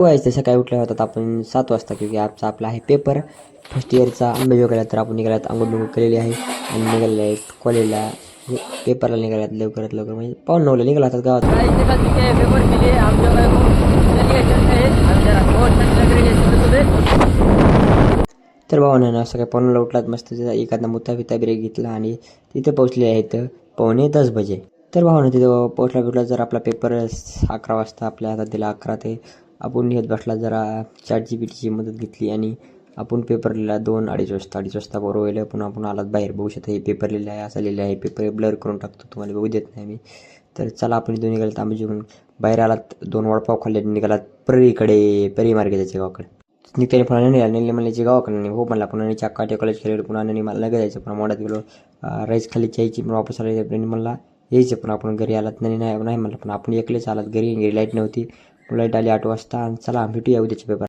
व्हायचं सकाळी उठल्या होतात आपण 7 वाजता, क्योंकि आजचा आपला आहे पेपर फर्स्ट इयरचा अंबेजोगाईला. तर आपण निघाल्यात, अंघोळ केलेली आहे आणि निघालेले आहेत कॉलेजला, पेपरला निघाल्यात लवकरात लवकर, म्हणजे पाऊण 9ला निघाला होतात गावात. तर भावानं असं काय पाऊण 9ला उठलात, मस्त एखादा मुत्ता फिता ब्रेक घेतला आणि तिथे पोहोचले आहेत 9:45 तर भावानं तिथं पोहोचला जर आपला पेपर 11 वाजता आपल्या हातात दिला. 11 ते आपण लिहित बसला, जरा ChatGPTची मदत घेतली आणि आपण पेपर लिहिला 2-2:30 वाजता बरोबर होईल. पण आपण आलात बाहेर, बघू शकता हे पेपर लिहिलं आहे, असं लिहिलं आहे. पेपर ब्लर करून टाकतो, तुम्हाला बघू देत नाही मी. तर चला आपण इथून निघालात, आम्ही जेवून बाहेर आलात, 2 वडापाव खाल्ले, निघालात परी मार्गे जायचे गावाकडे. निघताना पुन्हा नेले म्हणले गावाकडे हो म्हणला. पुन्हा नीच्या काटे कॉलेज खेळले, पुन्हा मला लगेच जायचं. पुन्हा मोड्यात गेलो, राईस खाली यायची, पण वापस आला म्हणला यायचं. पण आपण घरी आलात नाही म्हणलं. पण आपण एकलेच आलात घरी लाईट नव्हती. लाईट आली 8 वाजता. आणि चला भेटूया उद्याच्या पेपर.